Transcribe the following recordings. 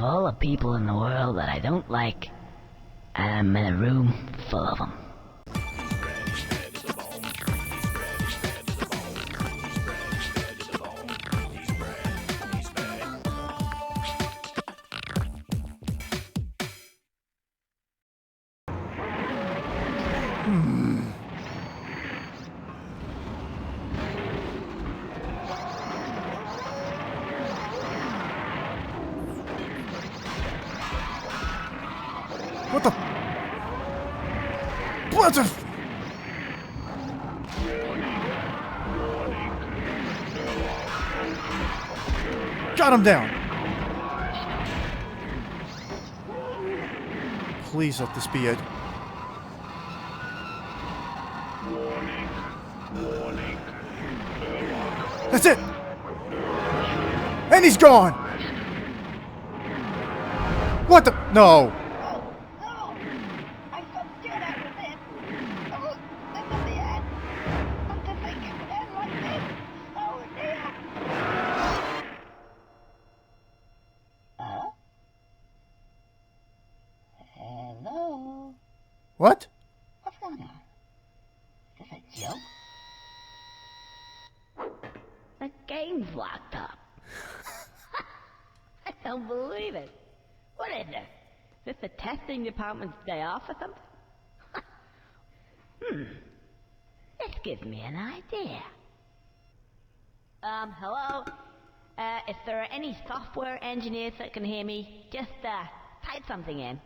all the people in the world that I don't like, and I'm in a room full of them. What the? What the? Got him down. Please let this be it. That's it. And he's gone. What the? No. Hello? What? What's going on? Is this a joke? The game's locked up. I don't believe it. What is it? Is this the testing department's day off or something? This gives me an idea. Hello? If there are any software engineers that can hear me, just, type something in.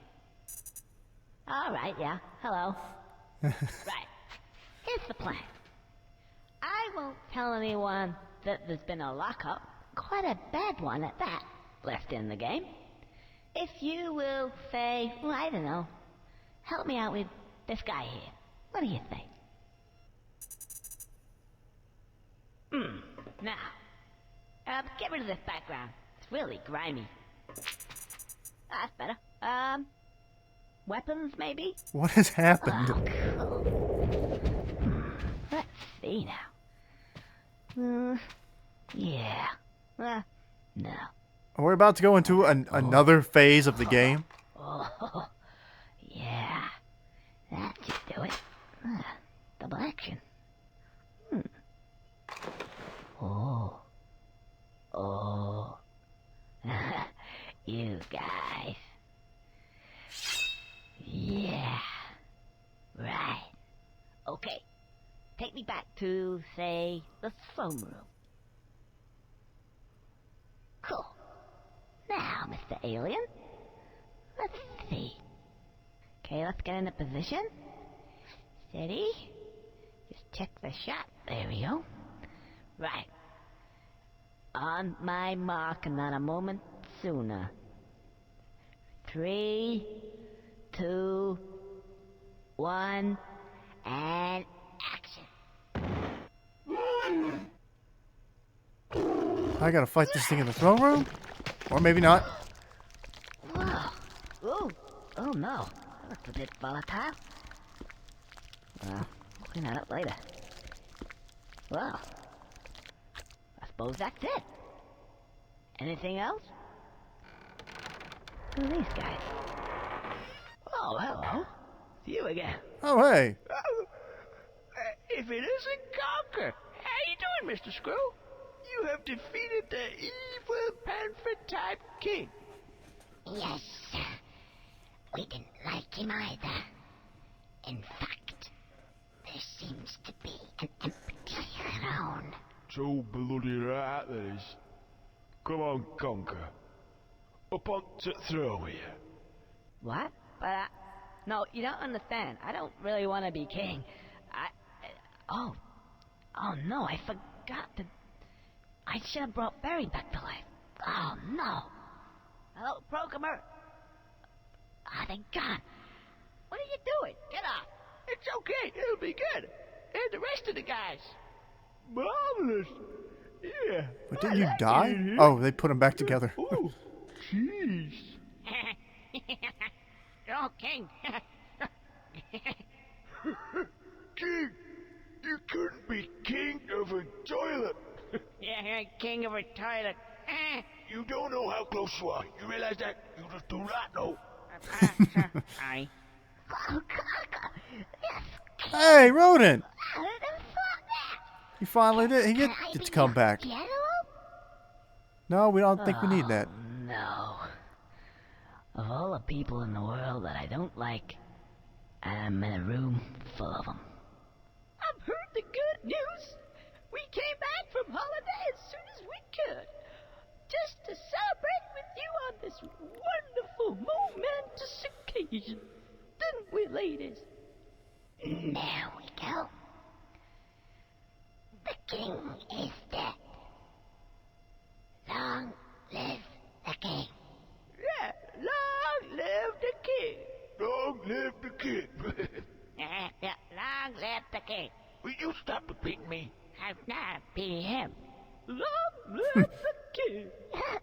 Alright, yeah, hello. Right. Here's the plan. I won't tell anyone that there's been a lockup, quite a bad one at that, left in the game. If you will say, well, I don't know, help me out with this guy here. What do you think? Now, get rid of this background. It's really grimy. That's better. Weapons, maybe? What has happened? Oh, cool. Let's see now. Yeah. No. We're about to go into another phase of the game. Oh, yeah. That should do it. Double action. Oh. You guys. Yeah. Right. Okay. Take me back to, say, the throne room. Cool. Now, Mr. Alien. Let's see. Okay, let's get into position. Steady. Just check the shot. There we go. Right. On my mark, and not a moment sooner. 3, 2, 1, and action. I gotta fight this thing in the throne room? Or maybe not. Whoa. Ooh. Oh no. That looks a bit volatile. Well, clean that up later. Well, I suppose that's it. Anything else? Who are these guys? Oh, hello. It's you again. Oh, hey. If it isn't Conker! How you doing, Mr. Screw? You have defeated the evil panther-type king. Yes, sir. We didn't like him either. In fact, there seems to be an empty throne. So bloody right there is. Come on, Conker. Up onto the throne here. What? But no, you don't understand. I don't really want to be king. Oh no, I forgot to... I should have brought Barry back to life. Oh no. Hello, programmer. They're gone. What are you doing? Get off. It's okay, it'll be good. And the rest of the guys. Marvelous. Yeah. But didn't you die? Oh, they put them back together. Oh, jeez. Oh, king. King, you couldn't be king of a toilet. Yeah, king of a toilet. You don't know how close you are. You realize that? You just do not know. Aye. Oh, Conker. Yes. Hey, rodent! How did I thought that? He finally did. He Can gets I to be come your back. general? No, we don't think we need that. No. Of all the people in the world that I don't like, I'm in a room full of them. I've heard the good news. We came back from holiday as soon as we could. Just to celebrate with you on this wonderful, momentous occasion. Didn't we, ladies? There we go. The king is dead. Long live the king. Yeah, long live the king. Long live the king. Long live the king. Will you stop repeating me? I'm not beating him. Long live the king. Long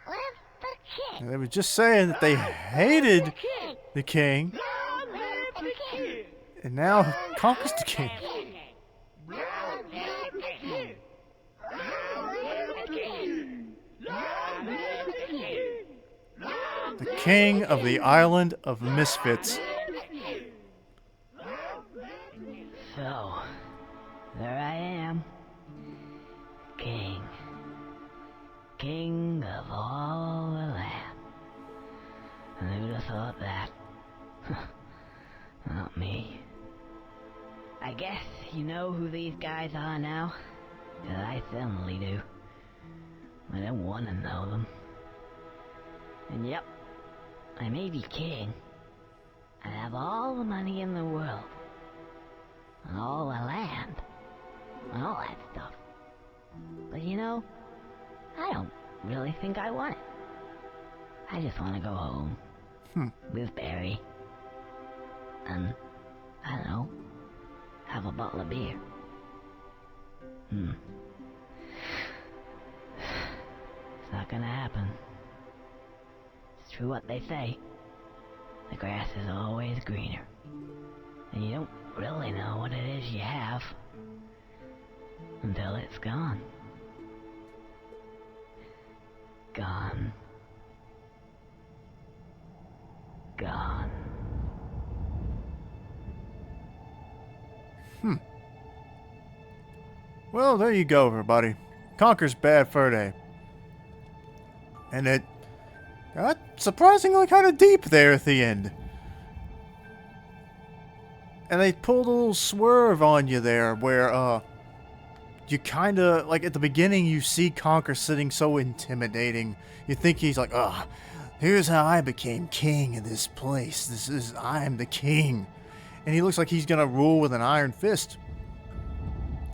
live the king. They were just saying that they hated King. the king, Long live the king. and now Conker's the king. Long live the king. Long live the king. Long live the king. Long The king of the island of misfits. So, there I am. King. King of all the land. And who'd have thought that? Not me. I guess you know who these guys are now? 'Cause I certainly do. I don't want to know them. And yep, I may be king. I have all the money in the world. And all the land. And all that stuff. But you know, I don't really think I want it. I just want to go home. With Barry. And, I don't know, have a bottle of beer. It's not gonna happen. It's true what they say. The grass is always greener. And you don't really know what it is you have until it's gone. Gone. Gone. Well, there you go, everybody. Conker's Bad Fur Day. And it got surprisingly kind of deep there at the end. And they pulled a little swerve on you there where, you kind of, like at the beginning, you see Conker sitting so intimidating. You think he's like, here's how I became king of this place. I'm the king. And he looks like he's going to rule with an iron fist.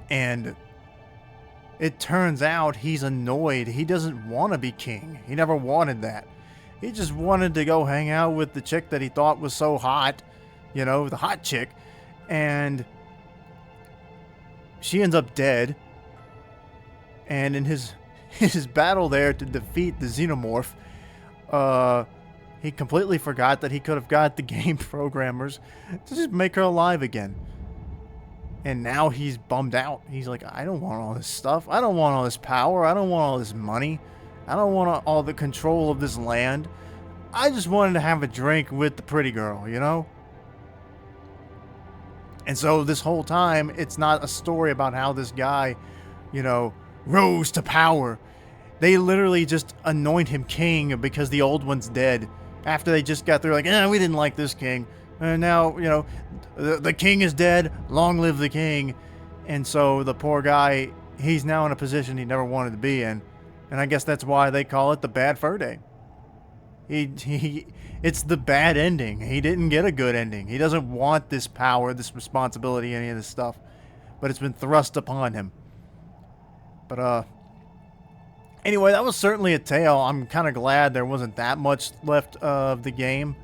And it turns out he's annoyed. He doesn't want to be king. He never wanted that. He just wanted to go hang out with the chick that he thought was so hot. You know, the hot chick. And she ends up dead. And in his battle there to defeat the xenomorph, he completely forgot that he could have got the game programmers to just make her alive again. And now he's bummed out. He's like, I don't want all this stuff. I don't want all this power. I don't want all this money. I don't want all the control of this land. I just wanted to have a drink with the pretty girl, you know? And so this whole time, it's not a story about how this guy, you know, rose to power. They literally just anoint him king because the old one's dead. After they just got through like, we didn't like this king. And now, you know, the king is dead. Long live the king. And so the poor guy, he's now in a position he never wanted to be in. And I guess that's why they call it the Bad Fur Day. It's the bad ending. He didn't get a good ending. He doesn't want this power, this responsibility, any of this stuff. But it's been thrust upon him. But, anyway, that was certainly a tale. I'm kind of glad there wasn't that much left of the game.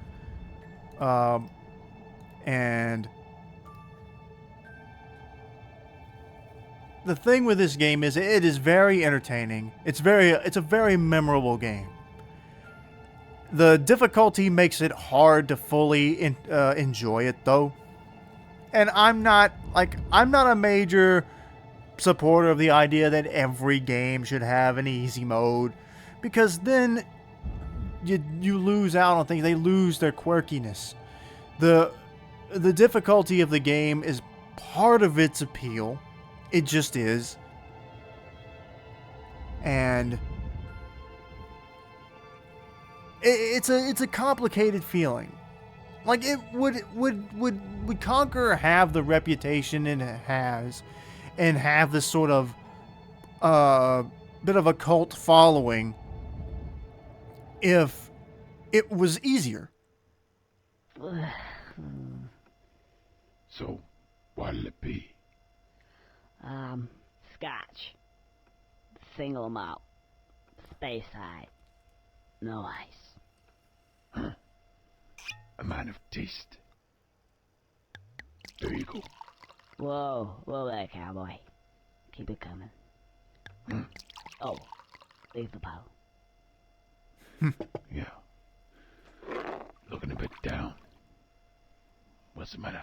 And the thing with this game is it is very entertaining. It's a very memorable game. The difficulty makes it hard to fully enjoy it though. And I'm not a major supporter of the idea that every game should have an easy mode, because then you lose out on things. They lose their quirkiness. The difficulty of the game is part of its appeal. It just is. And it's a complicated feeling. Like, it would Conker have the reputation it has, and have this sort of bit of a cult following if it was easier? So, what'll it be? Scotch. Single malt. Space side. No ice. A man of taste. There you go. Whoa there, cowboy. Keep it coming. Oh, leave the pile. Yeah. Looking a bit down. What's the matter?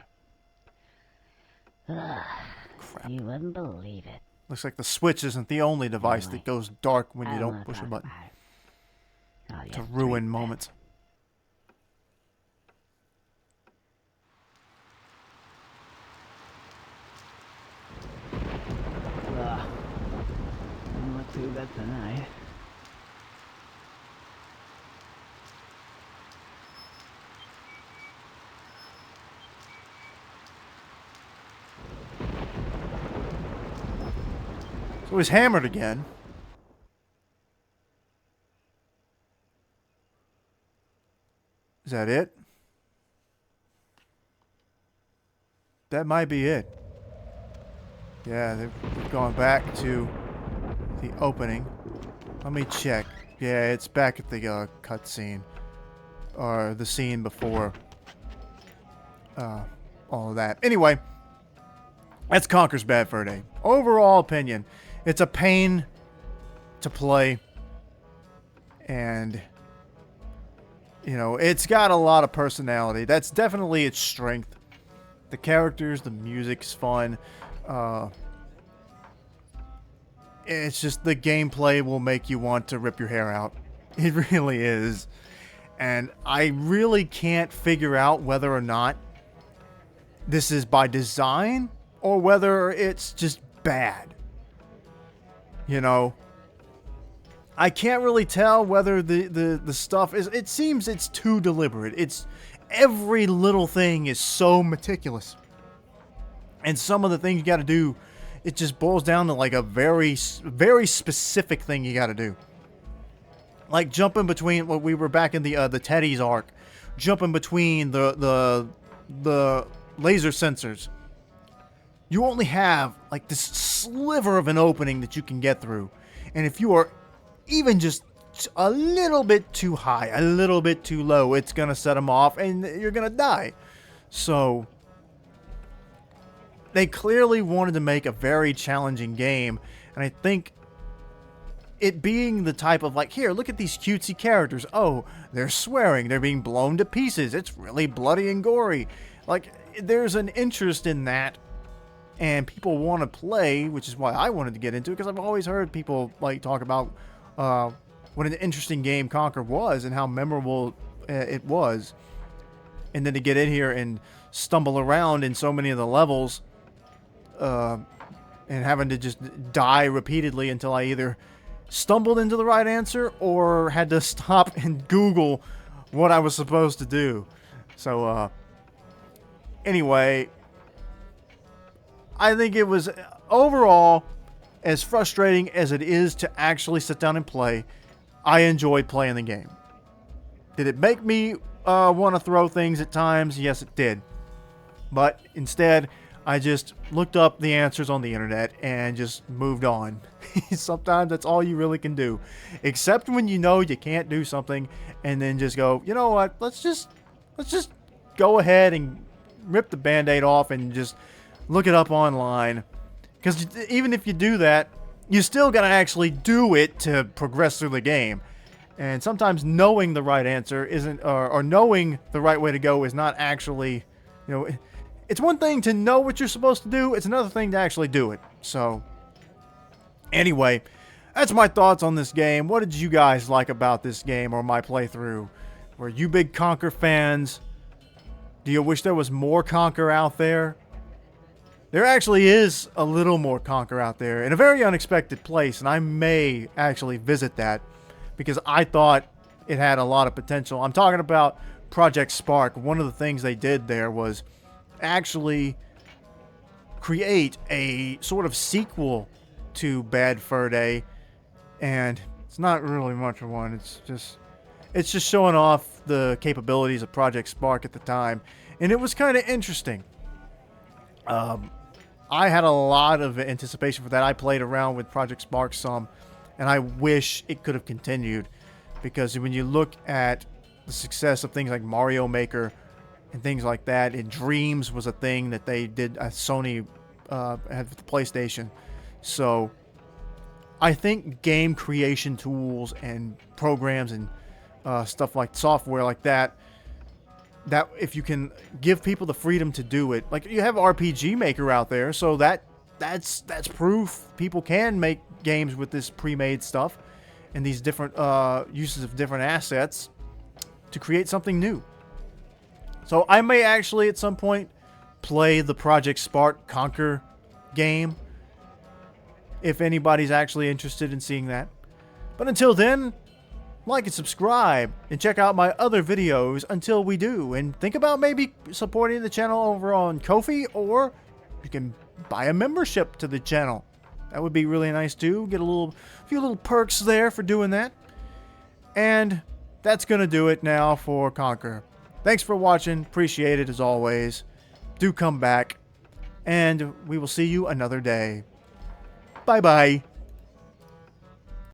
Crap. You wouldn't believe it. Looks like the Switch isn't the only device Anyway, that goes dark when I you don't don't wanna push a talk button about it. Oh, to yes, ruin drink moments. Uh, not too bad tonight. So he's hammered again. Is that it? That might be it. Yeah, they've gone back to the opening. Let me check. Yeah, it's back at the cutscene. Or the scene before all of that. Anyway, that's Conker's Bad Fur Day. Overall opinion, it's a pain to play. And, you know, it's got a lot of personality. That's definitely its strength. The characters, the music's fun. It's just the gameplay will make you want to rip your hair out. It really is. And I really can't figure out whether or not this is by design or whether it's just bad. You know, I can't really tell whether the stuff is... It seems it's too deliberate. It's... Every little thing is so meticulous. And some of the things you gotta do, it just boils down to like a very specific thing you gotta do. Like jumping between... Well, we were back in the Teddy's arc. Jumping between the laser sensors. You only have like this sliver of an opening that you can get through. And if you are even just a little bit too high, a little bit too low, it's gonna set them off and you're gonna die. So they clearly wanted to make a very challenging game, and I think it being the type of like, here, look at these cutesy characters. Oh, they're swearing, they're being blown to pieces, it's really bloody and gory. Like, there's an interest in that, and people want to play, which is why I wanted to get into it, because I've always heard people like talk about what an interesting game Conker was and how memorable it was. And then to get in here and stumble around in so many of the levels and having to just die repeatedly until I either stumbled into the right answer or had to stop and Google what I was supposed to do. So, anyway, I think it was overall, as frustrating as it is to actually sit down and play, I enjoyed playing the game. Did it make me want to throw things at times? Yes, it did. But instead, I just looked up the answers on the internet and just moved on. Sometimes that's all you really can do. Except when you know you can't do something and then just go, you know what, let's just go ahead and rip the Band-Aid off and just look it up online. Because even if you do that, you still got to actually do it to progress through the game. And sometimes knowing the right answer isn't, or knowing the right way to go is not actually, you know, it's one thing to know what you're supposed to do, it's another thing to actually do it. So, Anyway, that's my thoughts on this game. What did you guys like about this game or my playthrough? Were you big Conker fans? Do you wish there was more Conker out there? There actually is a little more Conker out there in a very unexpected place, and I may actually visit that because I thought it had a lot of potential. I'm talking about Project Spark. One of the things they did there was actually create a sort of sequel to Bad Fur Day, and it's not really much of one. It's just showing off the capabilities of Project Spark at the time, and it was kind of interesting. I had a lot of anticipation for that. I played around with Project Spark some, and I wish it could have continued, because when you look at the success of things like Mario Maker and things like that, and Dreams was a thing that they did at Sony had with the PlayStation. So I think game creation tools and programs and stuff like software like that if you can give people the freedom to do it, like you have RPG Maker out there, so that's proof people can make games with this pre-made stuff and these different uses of different assets to create something new. So I may actually at some point play the Project Spark Conker game if anybody's actually interested in seeing that. But until then, like and subscribe, and check out my other videos until we do. And think about maybe supporting the channel over on Ko-fi, or you can buy a membership to the channel. That would be really nice too. Get a few little perks there for doing that. And that's going to do it now for Conker. Thanks for watching. Appreciate it as always. Do come back. And we will see you another day. Bye-bye.